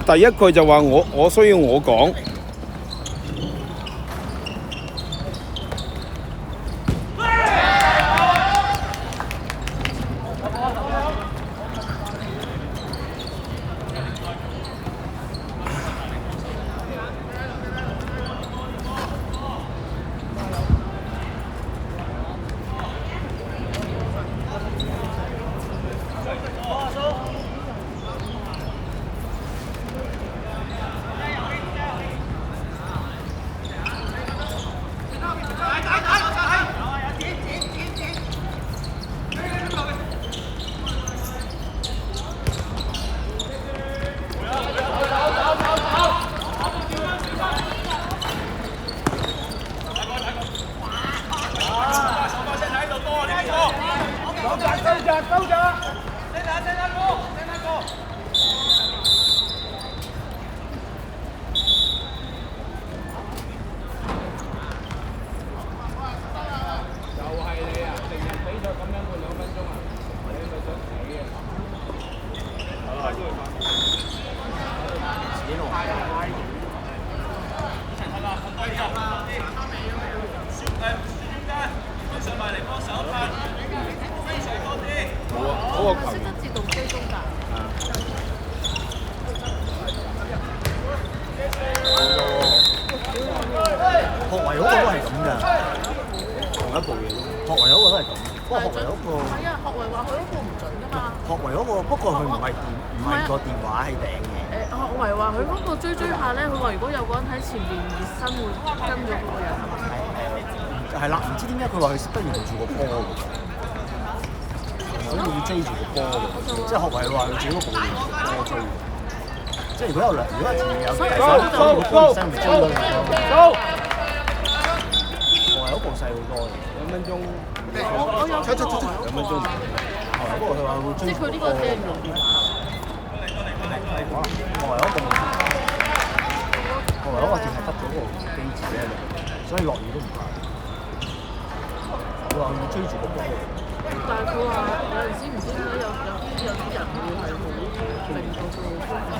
第一句就話我需要我講。係啦，唔知點解佢話佢不如住個波喎，所以要追住個波喎，即係學維話佢自己嗰部連住個波追，即係如果有一條有第三個波身咪追咗佢咯。學維嗰部細好多嘅，2分鐘。2分鐘。不過佢話會追。即係佢呢個只係用電話。學維嗰部淨係得嗰個機子喺度，所以落雨都唔怕。佢話要追住個波，但係佢話有陣時唔知點解有啲人會係好令到佢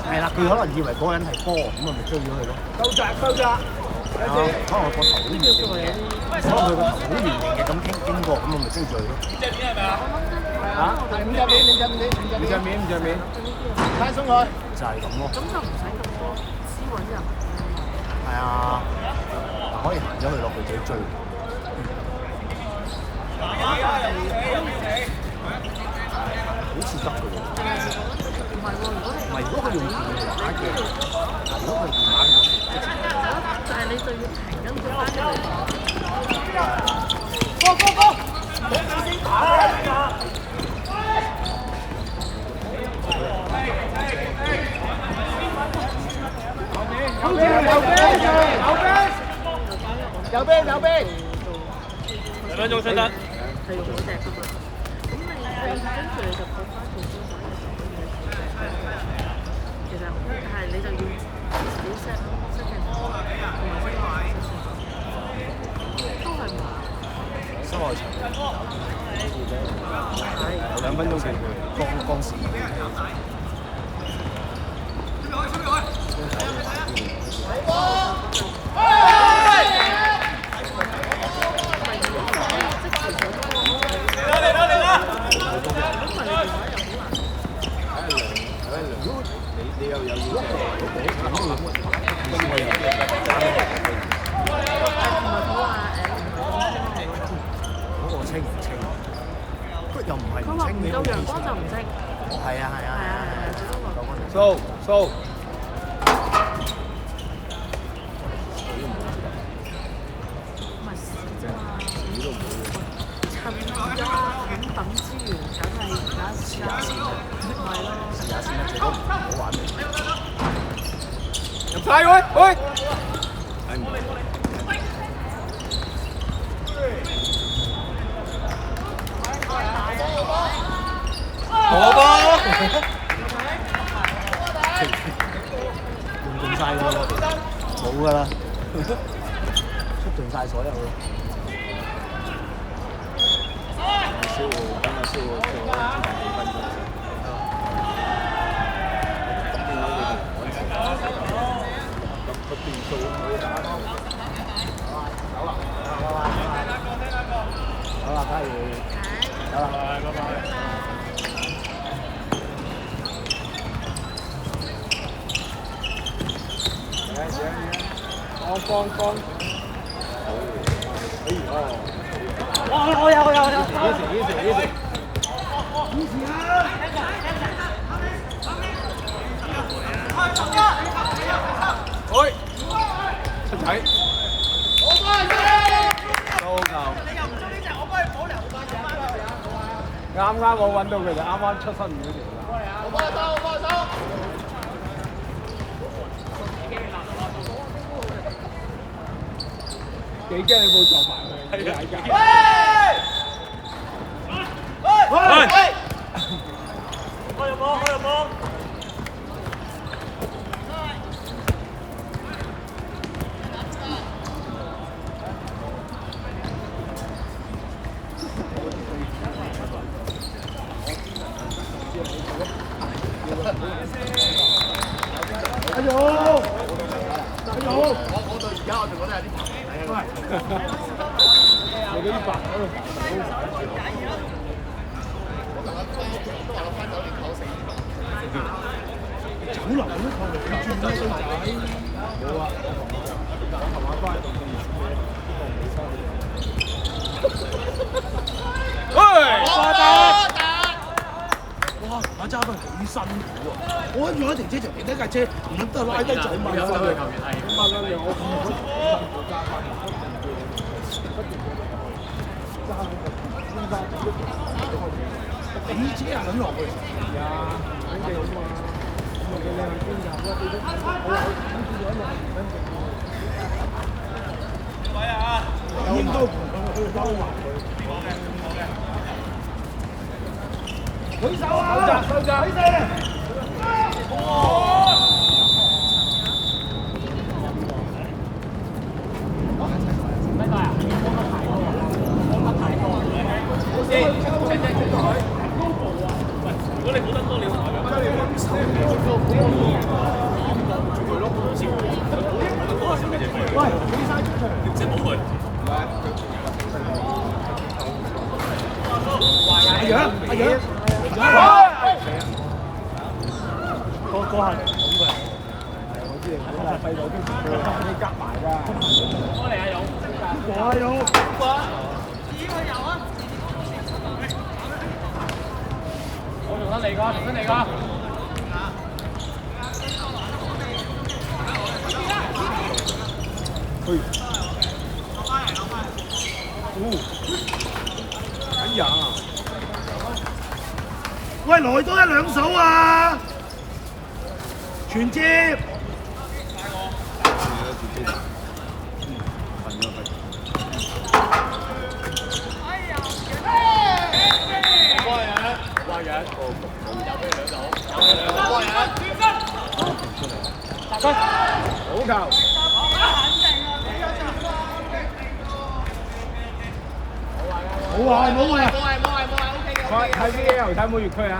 係啦，佢可能以為嗰個人係波，咁咪追咗佢咯。收窄，可能佢個頭好圓形嘅，咁經過，咁我咪追住佢咯。五隻面係咪啊？嚇？5隻面，攤鬆佢，就係咁咯。咁就唔使咁多私揾人。係啊，可以行咗佢落去自己追。好似得嘅喎，唔係喎，如果佢用電話嘅，如果佢電話嘅，但係你就要停緊佢翻出嚟。go！ 冇先打啦！右邊，2分鐘先得。係用嗰隻㗎嘛，咁你跟住你就過翻做中文嘅時候，其實係你就要自己 set 嘅同埋 set 都係冇收外場，係2分鐘先光時。又唔係唔清嘅，夠陽光就唔清。係啊。蘇。咪屎啫嘛！趁而家平等資源，梗係而家試下先啦。係咯。試下先啦，最多唔好玩嚟。入晒佢，係唔係？我波，用盡曬㗎啦，冇㗎啦，出盡曬所有咯。等我燒我先，幾分鐘。咁點解你哋幫。我有。Easy。喂，出體。都夠。啱我揾到佢就啱啱出身嗰條。我幫手。幾驚你冇撞埋佢，係㗎。喂！開入波！加油！我到而家我仲覺得有啲頭。你嗰啲白嗰度白酒樓都扣你轉咩衰仔？冇啊！我琴晚翻去動動喂！哇！打揸得幾辛苦啊！我跟住喺停車場停低架車，唔得拉低仔嘛，有球員係咁啊！我揸翻俾車啊！咁落去係啊，肯定啊嘛，咁你靚邊入啊？我話諗住咗落2分鐘喎。位啊！應該去兜埋佢。舉手啊！收掣！起勢！咩隊啊？如果你冇得多，你會點？喂，俾曬出場，即係冇佢。阿楊，嗰下咁嘅，我知你好細路啲夾埋㗎。過嚟阿勇，過阿勇，指佢游啊！我重新嚟過。哎呀！喂，來多1-2手啊！傳接。好球！冇壞，OK 嘅。睇 VAR 睇冇越區啊！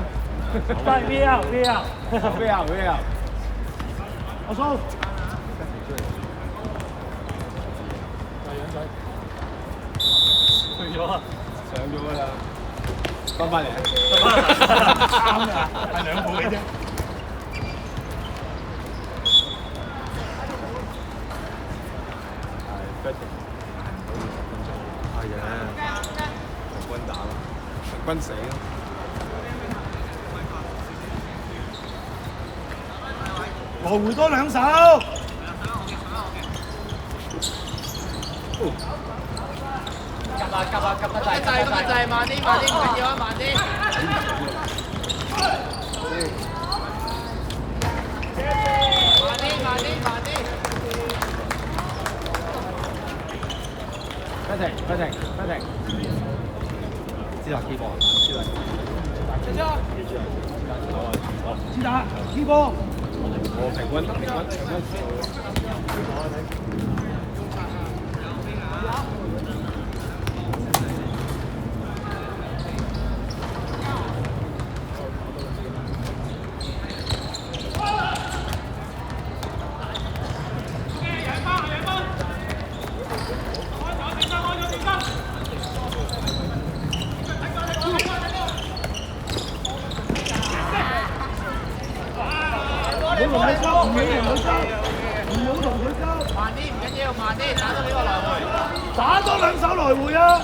睇 VAR。我輸。去咗啊！上咗㗎啦，翻嚟啊！啱㗎，係2步嘅啫。係嘅，平均打咯，平均死咯。來回多2手。急得滯，慢啲，唔緊要啊，慢啲。慢啲。不停。知道 key 波，知道。知打 key 波。我平均。唔好同佢交，唔好同佢交，慢啲唔緊要。打多兩手來回啊！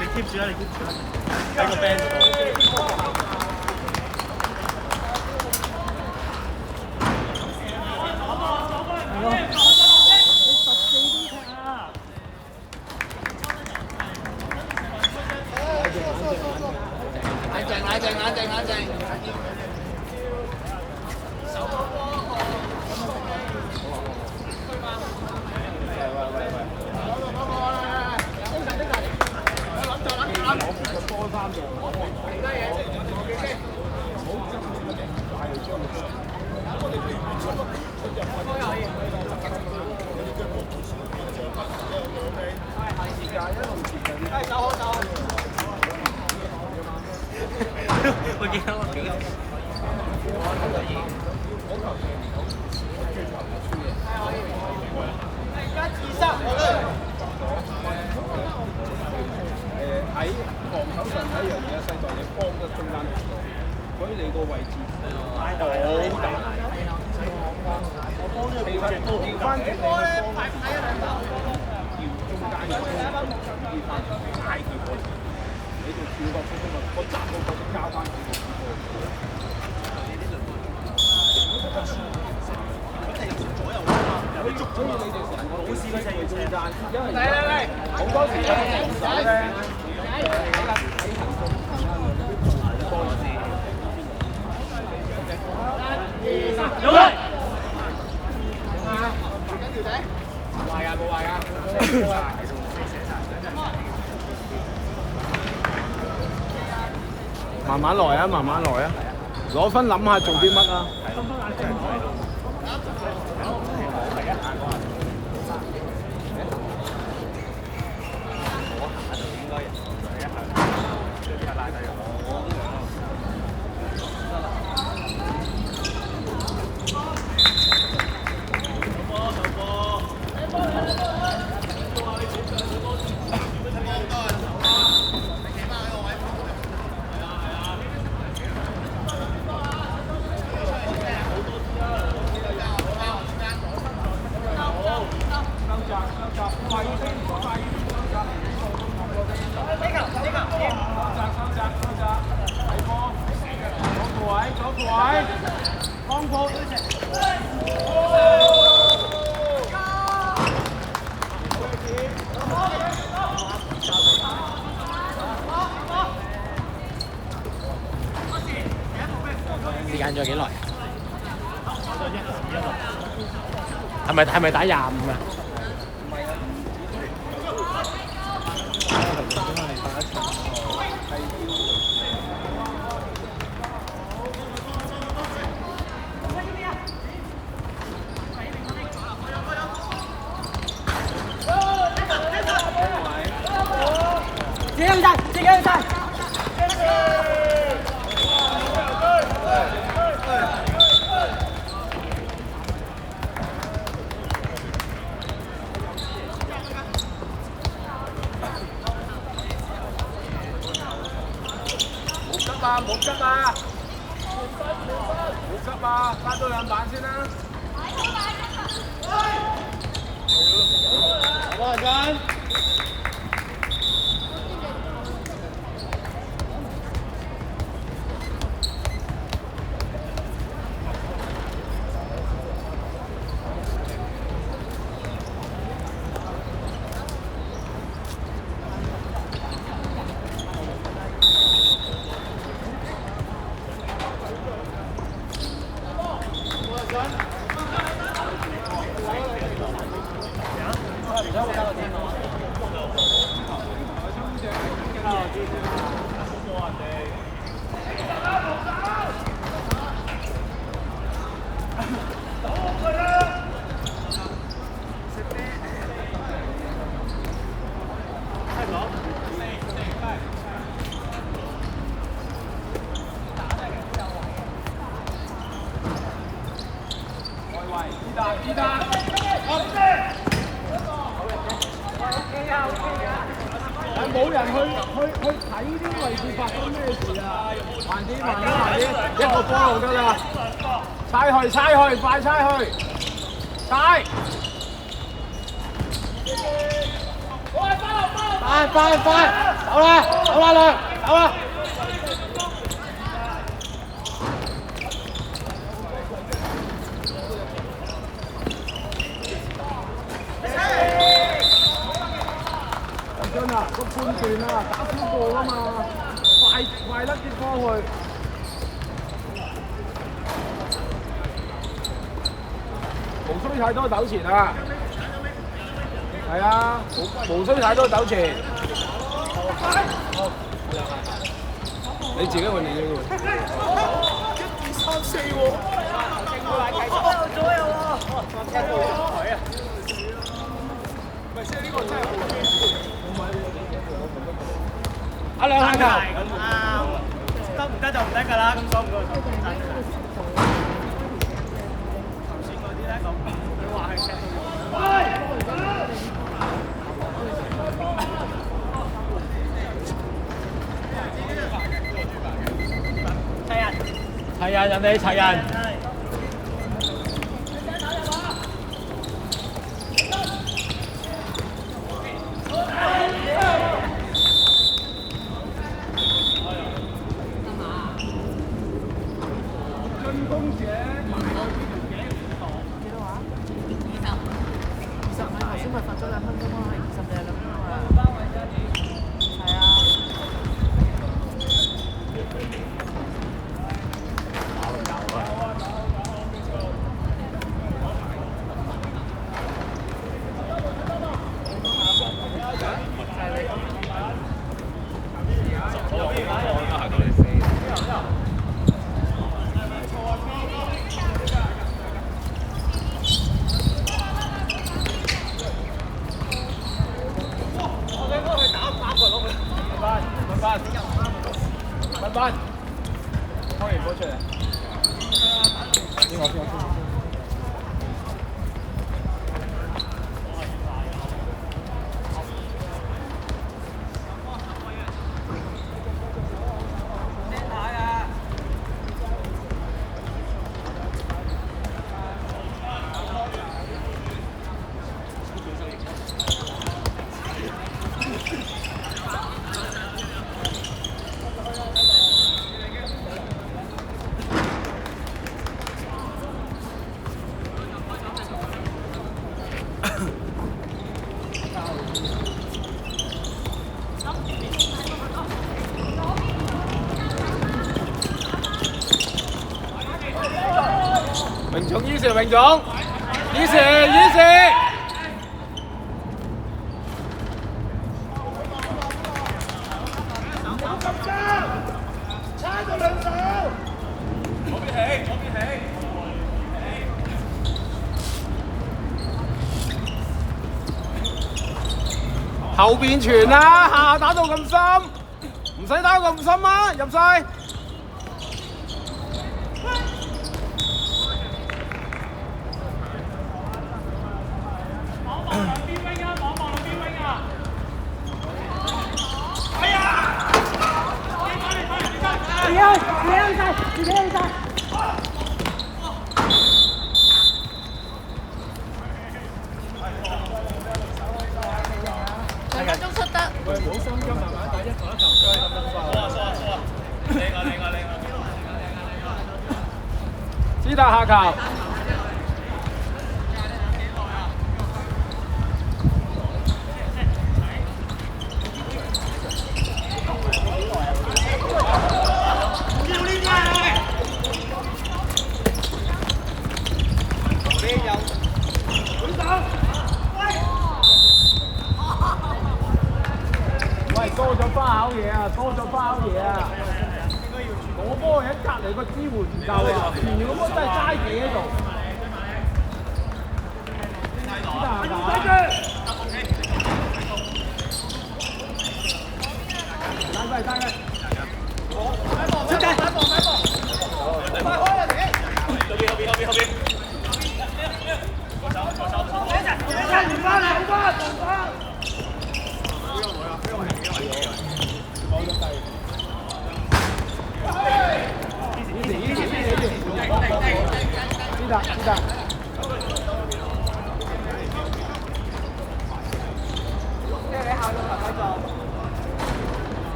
你 keep 住啦，你 keep 住啦，喺個 band 度。我見到我表喺防守上睇一樣嘢，世代你幫得中間條路，所以你個位置好大。調翻轉你個波，調中間嘅波，調翻大佢嗰條，你就跳過中間個閘嗰個就交翻俾個主波。你捉咗你哋成個老師嗰隻嘢中間，因為好多時有防守咧。有啦！慢慢來啊，慢慢來啊，攞分諗下做啲乜啊！時間仲有幾耐？係咪打25啊？自己去晒，自己去晒。冇急啊！冇急啊！加多兩板先啦。好陣。冇人去睇呢啲位置發生咩事啊！慢啲，一個波就得啦。猜去，快猜去，猜！快，走啦，走啦！真啊，個判斷啊，打少個啊嘛，快甩啲波去。無需太多糾纏啊！係啊，無需太多糾纏。你自己換你嘅喎。1、2、3、4喎。左右喎。咪先呢個真係好。阿兩下球咁啊，得唔得就唔得㗎啦，咁爽唔爽？頭先嗰啲咧咁，佢話係踢齊人，人哋齊人。班，開完波出嚟。先我。榮總依時，榮總，依時。差咗兩手。左邊起。後邊傳啦，下打到咁深，唔使打到咁深啊，入晒。2分鐘出得。喂，唔好傷筋係咪？第一球再咁樣爆。你知道下球。多咗花口嘢啊！我波喺隔離個支援唔夠啊！前面嗰波真係齋企喺度。出界！快開啊！後邊！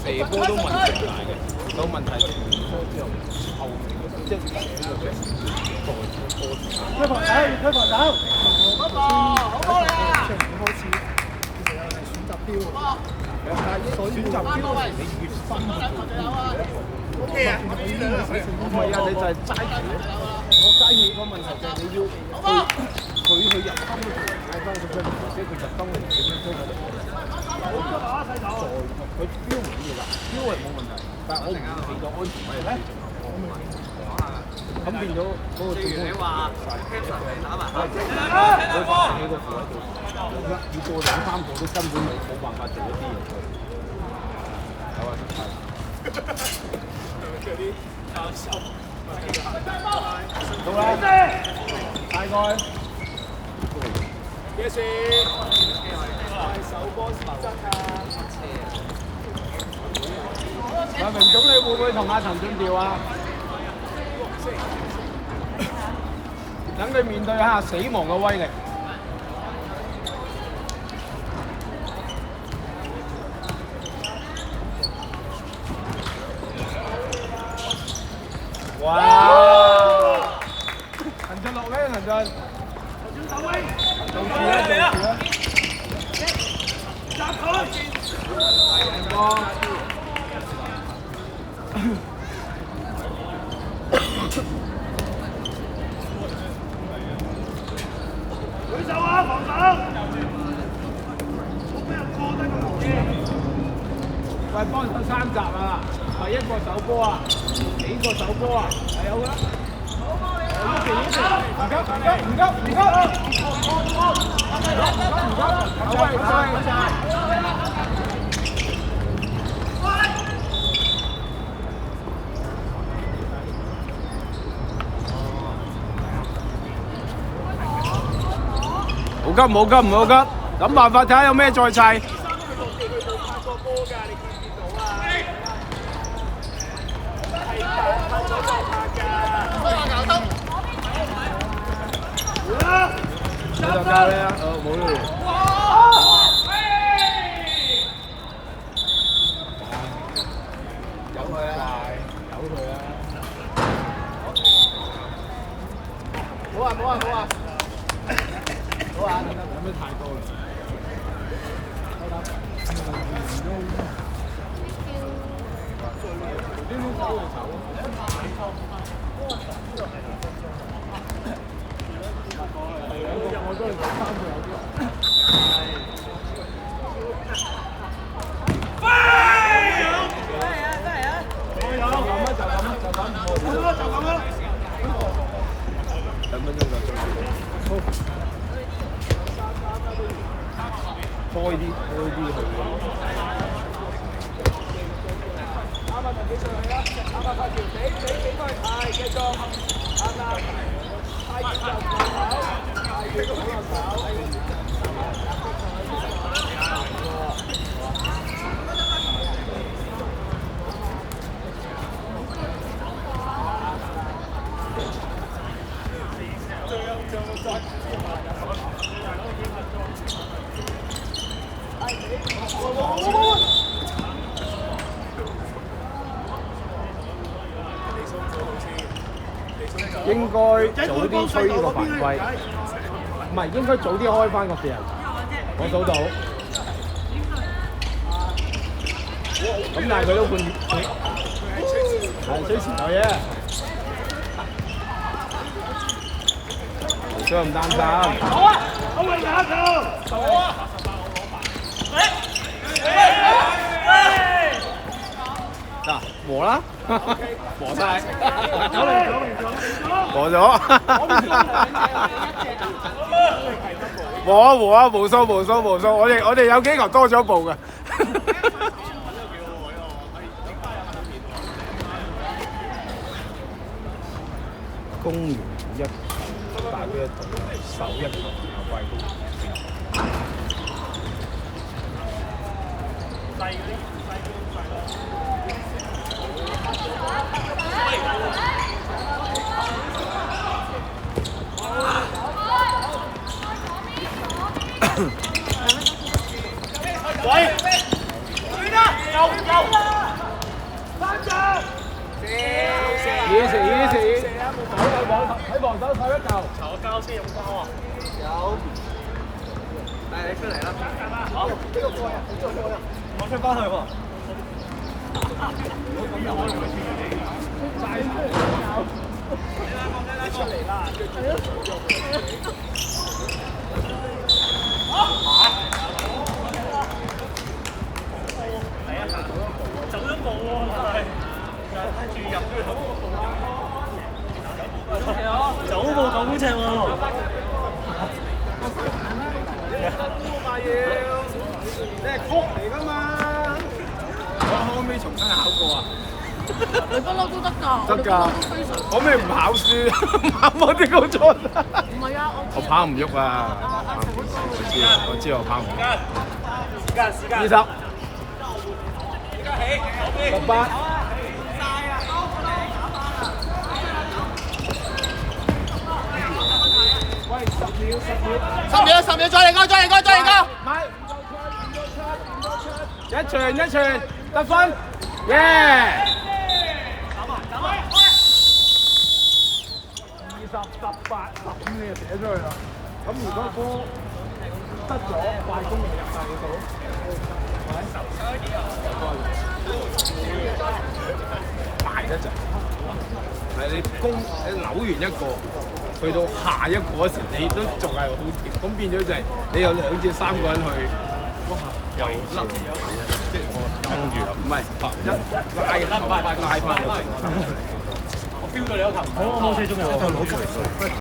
射波都問題大嘅，有問題波之後後即係推防走，推防走。好波嚟啊！開始其實又係選擇標，但係所以選擇標你越分O K 啊，唔係啊，你就係齋住我齋住個問題就係你要佢去入侵嗰時嗌翻佢出嚟，或者佢入侵嚟點樣推佢哋？佢標唔緊要㗎，標係冇問題，但係我唔企咗安全位嚟。咁變咗嗰個正你話 Captain 你打埋，佢擺喺個副位度，要過兩三個都根本冇辦法做一啲嘢出嚟。有啊，到啦，大概幾時？手波先真啊！阿明總，你會唔會同阿陳俊調啊？等佢面對下死亡嘅威力。哇！陳俊樂咧，陳俊。做住啦，做住啦。集佢。陽光。舉手啊！防守。冇俾人過得咁容易。喂，幫手3集啊！第一個手波啊，幾個手波啊，係有㗎。唔急，唔急，唔急，唔急啊！唔急，冇急，唔好急，諗辦法睇下有咩再砌。你就教你啊！冇咯。由佢啊！由佢啊！好啊！好啊！好啊！好啊！飲得太多啦。開啲去。啱啊，幾上嚟啦！啱啊，快條俾佢，係繼續。啱啊，太遠就唔好，太遠就唔好。應該早啲吹呢個犯規，唔係應該早啲開翻個掣。我數到，咁但係佢都判，係吹前頭啫，所以唔擔心。好啊，好啊，下一球，好啊，嗱，和啦，和晒，和咗，和啊，無數，我哋有幾球多咗步嘅。攻完一大約一度守一球，然後快攻。喺防守手一球。我交先用交啊！有。帶你出嚟啦！好，呢個過人，呢個過人。我出翻去喎。出嚟啦！走咗步喎，注入走步9尺喎。你係曲嚟㗎嘛？我可唔可以重新考過啊？你不嬲都得㗎，得㗎，我咩唔考書？考我啲高錯。唔係啊，我跑唔喐啊！我知我跑唔喐。時間。 20。18。喂，10秒，再嚟個！一傳得分，耶！20-18-15你就寫出去啦。咁如果波得咗，快攻就入晒嗰度。慢一陣，係你攻你扭完一個，去到下一個嗰時，你都仲係好掂。咁變咗就係你有2至3個人去，又甩，即係我跟住啦，唔係拉翻我標到你個球，我冇射中人，我就攞出嚟。